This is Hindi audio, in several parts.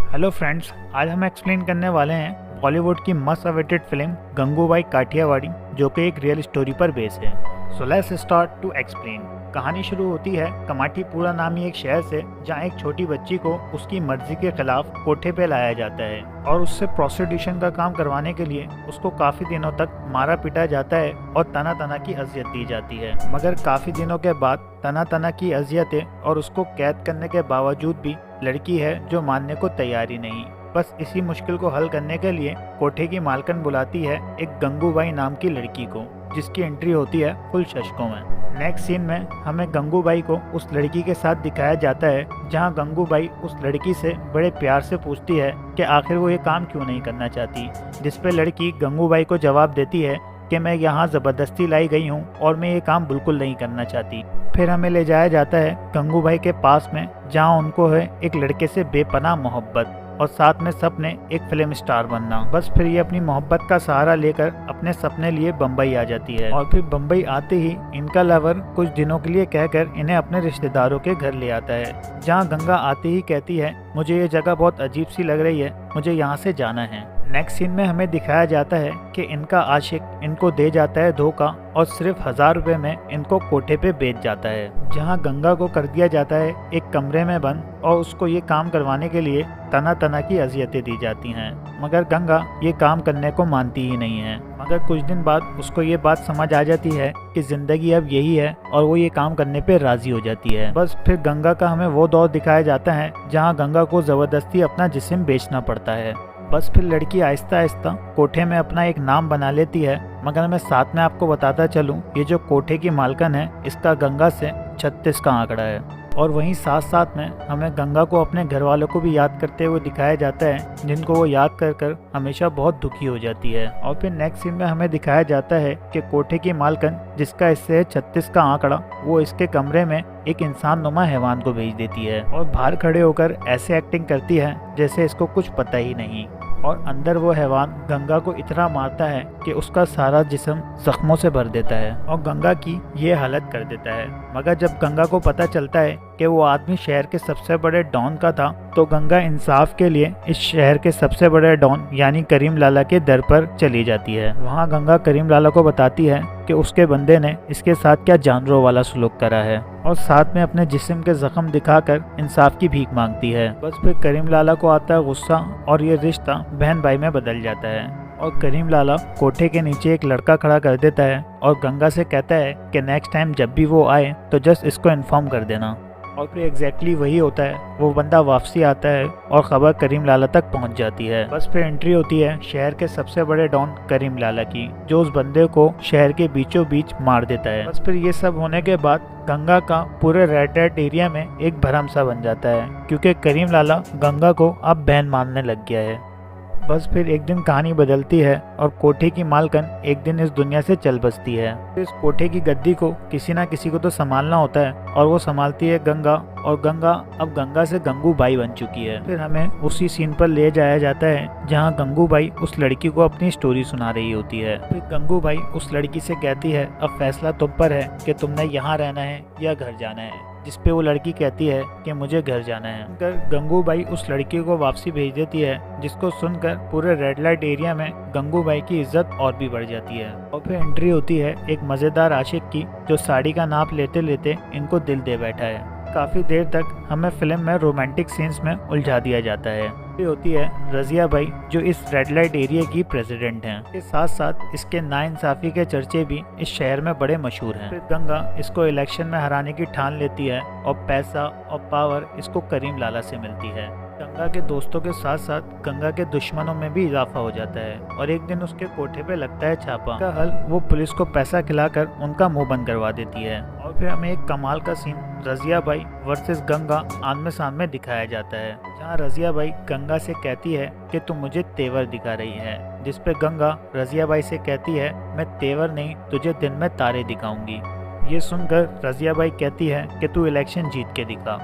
हेलो फ्रेंड्स, आज हम एक्सप्लेन करने वाले हैं बॉलीवुड की must awaited film Gangubai Kathiawadi, जो कि एक रियल स्टोरी पर बेस है। So let's start to explain. कहानी शुरू होती है कमाटीपुरा नामी एक शहर से, जहां एक छोटी बच्ची को उसकी मर्जी के खिलाफ कोठे पे लाया जाता है और उससे प्रोस्टिट्यूशन का काम करवाने के लिए उसको काफी दिनों तक मारा पीटा जाता है और तना तना की अजियत दी जाती है। मगर काफी दिनों के बाद तना तना की अजियतें और उसको कैद करने के बावजूद भी लड़की है जो मानने को तैयार ही नहीं। बस इसी मुश्किल को हल करने के लिए कोठे की मालकन बुलाती है एक गंगूबाई नाम की लड़की को, जिसकी एंट्री होती है फुल शशकों में। नेक्स्ट सीन में हमें गंगूबाई को उस लड़की के साथ दिखाया जाता है, जहां गंगूबाई उस लड़की से बड़े प्यार से पूछती है कि आखिर वो ये काम क्यों नहीं करना चाहती, जिस पे लड़की गंगूबाई को जवाब देती है कि मैं यहाँ ज़बरदस्ती लाई गई हूँ और मैं ये काम बिल्कुल नहीं करना चाहती। फिर हमें ले जाया जाता है गंगूबाई के पास में, जहाँ उनको है एक लड़के से बेपनाह मोहब्बत और साथ में सपने एक फिल्म स्टार बनना। बस फिर ये अपनी मोहब्बत का सहारा लेकर अपने सपने लिए बम्बई आ जाती है और फिर बम्बई आते ही इनका लवर कुछ दिनों के लिए कहकर इन्हें अपने रिश्तेदारों के घर ले आता है, जहाँ गंगा आते ही कहती है मुझे ये जगह बहुत अजीब सी लग रही है, मुझे यहाँ से जाना है। नेक्स्ट सीन में हमें दिखाया जाता है कि इनका आशिक इनको दे जाता है धोखा और सिर्फ 1000 रुपए में इनको कोठे पे बेच जाता है, जहां गंगा को कर दिया जाता है एक कमरे में बंद और उसको ये काम करवाने के लिए तना तना की अजियतें दी जाती हैं। मगर गंगा ये काम करने को मानती ही नहीं है। मगर कुछ दिन बाद उसको ये बात समझ आ जाती है कि जिंदगी अब यही है और वो ये काम करने पे राजी हो जाती है। बस फिर गंगा का हमें वो दौर दिखाया जाता है जहाँ गंगा को जबरदस्ती अपना जिस्म बेचना पड़ता है। बस फिर लड़की आहिस्ता आहिस्ता कोठे में अपना एक नाम बना लेती है। मगर मैं साथ में आपको बताता चलूं, ये जो कोठे की मालकन है इसका गंगा से 36 का आंकड़ा है। और वहीं साथ साथ में हमें गंगा को अपने घर वालों को भी याद करते हुए दिखाया जाता है, जिनको वो याद कर कर हमेशा बहुत दुखी हो जाती है। और फिर नेक्स्ट सीन में हमें दिखाया जाता है कि कोठे की मालकन, जिसका इससे है 36 का आंकड़ा, वो इसके कमरे में एक इंसान नुमा हैवान को भेज देती है और बाहर खड़े होकर ऐसे एक्टिंग करती है जैसे इसको कुछ पता ही नहीं। और अंदर वो हैवान गंगा को इतना मारता है कि उसका सारा जिस्म जख्मों से भर देता है और गंगा की ये हालत कर देता है। मगर जब गंगा को पता चलता है कि वो आदमी शहर के सबसे बड़े डॉन का था, तो गंगा इंसाफ के लिए इस शहर के सबसे बड़े डॉन यानी करीम लाला के दर पर चली जाती है। वहाँ गंगा करीम लाला को बताती है कि उसके बंदे ने इसके साथ क्या जानवरों वाला सलूक करा है और साथ में अपने जिस्म के जख्म दिखाकर इंसाफ की भीख मांगती है। बस फिर करीम लाला को आता है गुस्सा और ये रिश्ता बहन भाई में बदल जाता है और करीम लाला कोठे के नीचे एक लड़का खड़ा कर देता है और गंगा से कहता है कि नेक्स्ट टाइम जब भी वो आए तो जस्ट इसको इन्फॉर्म कर देना। और फिर एग्जैक्टली वही होता है, वो बंदा वापसी आता है और खबर करीम लाला तक पहुंच जाती है। बस फिर एंट्री होती है शहर के सबसे बड़े डॉन करीम लाला की, जो उस बंदे को शहर के बीचों बीच मार देता है। बस फिर ये सब होने के बाद गंगा का पूरे रेड डेड एरिया में एक भरम सा बन जाता है, क्योंकि करीम लाला गंगा को अब बहन मानने लग गया है। बस फिर एक दिन कहानी बदलती है और कोठे की मालकन एक दिन इस दुनिया से चल बसती है। इस कोठे की गद्दी को किसी ना किसी को तो संभालना होता है और वो संभालती है गंगा, और गंगा अब गंगा से गंगूबाई बन चुकी है। फिर हमें उसी सीन पर ले जाया जाता है जहाँ गंगूबाई उस लड़की को अपनी स्टोरी सुना रही होती है। फिर गंगूबाई उस लड़की से कहती है अब फैसला तुम पर है कि तुमने यहाँ रहना है या घर जाना है, जिस पे वो लड़की कहती है कि मुझे घर जाना है। गंगूबाई उस लड़की को वापसी भेज देती है, जिसको सुनकर पूरे रेड लाइट एरिया में गंगूबाई की इज्जत और भी बढ़ जाती है। और फिर एंट्री होती है एक मजेदार आशिक की, जो साड़ी का नाप लेते लेते इनको दिल दे बैठा है। काफी देर तक हमें फिल्म में रोमांटिक सीन्स में उलझा दिया जाता है। ये होती है रजिया बाई, जो इस रेड लाइट एरिया की प्रेसिडेंट हैं। इसके साथ साथ इसके नाइंसाफी के चर्चे भी इस शहर में बड़े मशहूर हैं। फिर गंगा इसको इलेक्शन में हराने की ठान लेती है और पैसा और पावर इसको करीम लाला से मिलती है। गंगा के दोस्तों के साथ साथ गंगा के दुश्मनों में भी इजाफा हो जाता है और एक दिन उसके कोठे पे लगता है छापा। का हल वो पुलिस को पैसा खिलाकर उनका मुंह बंद करवा देती है। और फिर हमें एक कमाल का सीन रजिया बाई वर्सेस गंगा आमने सामने दिखाया जाता है, जहाँ रजिया बाई गंगा से कहती है कि तुम मुझे तेवर दिखा रही है, जिस पे गंगा रजिया बाई से कहती है मैं तेवर नहीं तुझे दिन में तारे दिखाऊंगी। ये सुनकर रजिया बाई कहती है कि तू इलेक्शन जीत के दिखा।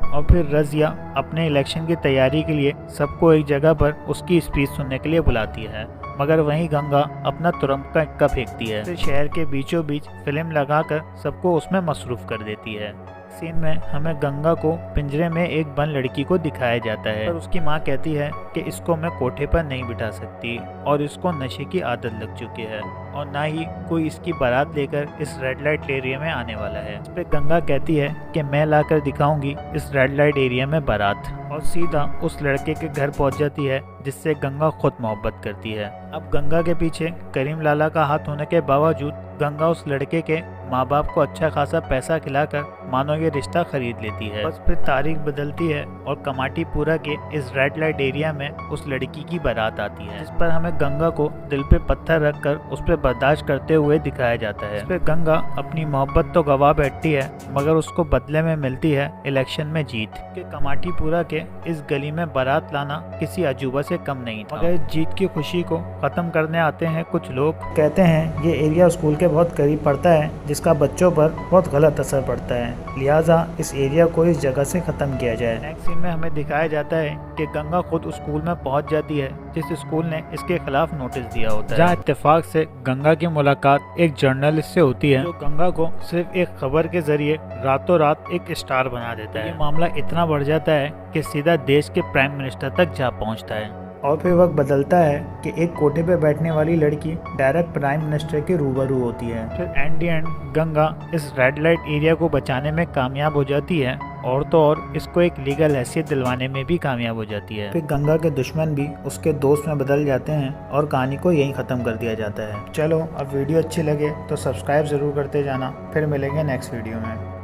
और फिर रजिया अपने इलेक्शन की तैयारी के लिए सबको एक जगह पर उसकी स्पीच सुनने के लिए बुलाती है, मगर वहीं गंगा अपना तुरंत का इक्का फेंकती है। फिर शहर के बीचों बीच फिल्म लगाकर सबको उसमें मसरूफ कर देती है। नेक्स्ट सीन में हमें गंगा को पिंजरे में एक बंद लड़की को दिखाया जाता है, पर उसकी माँ कहती है कि इसको मैं कोठे पर नहीं बिठा सकती और इसको नशे की आदत लग चुकी है और ना ही कोई इसकी बारात लेकर इस रेड लाइट एरिया में आने वाला है। इस पे गंगा कहती है कि मैं लाकर दिखाऊंगी इस रेड लाइट एरिया में बारात, और सीधा उस लड़के के घर पहुंच जाती है जिससे गंगा खुद मोहब्बत करती है। अब गंगा के पीछे करीम लाला का हाथ होने के बावजूद गंगा उस लड़के के माँ बाप को अच्छा खासा पैसा खिलाकर मानो ये रिश्ता खरीद लेती है। बस फिर तारीख बदलती है और कमाटीपुरा के इस रेड लाइट एरिया में उस लड़की की बारात आती है, जिस पर हमें गंगा को दिल पे पत्थर रखकर उस पर बर्दाश्त करते हुए दिखाया जाता है। इस पे गंगा अपनी मोहब्बत तो गवा बैठती है, मगर उसको बदले में मिलती है इलेक्शन में जीत। कि कमाटीपुरा के इस गली में बारात लाना किसी अजूबा से कम नहीं था। मगर जीत की खुशी को खत्म करने आते हैं कुछ लोग। कहते हैं ये एरिया स्कूल के बहुत करीब पड़ता है, जिसका बच्चों पर बहुत गलत असर पड़ता है, लिहाजा इस एरिया को इस जगह से खत्म किया जाए। नेक्स्ट सीन में हमें दिखाया जाता है कि गंगा खुद उस स्कूल में पहुंच जाती है जिस स्कूल ने इसके खिलाफ नोटिस दिया होता है, जहां इत्तेफाक से गंगा की मुलाकात एक जर्नलिस्ट से होती है, जो गंगा को सिर्फ एक खबर के जरिए रातों रात एक स्टार बना देता है। ये मामला इतना बढ़ जाता है कि सीधा देश के प्राइम मिनिस्टर तक जा पहुंचता है। और फिर वक्त बदलता है कि एक कोठे पे बैठने वाली लड़की डायरेक्ट प्राइम मिनिस्टर के रूबरू होती है। फिर एंड एंड गंगा इस रेड लाइट एरिया को बचाने में कामयाब हो जाती है, और तो और इसको एक लीगल हैसियत दिलवाने में भी कामयाब हो जाती है। फिर गंगा के दुश्मन भी उसके दोस्त में बदल जाते हैं और कहानी को यहीं ख़त्म कर दिया जाता है। चलो, अब वीडियो अच्छी लगे तो सब्सक्राइब ज़रूर करते जाना। फिर मिलेंगे नेक्स्ट वीडियो में।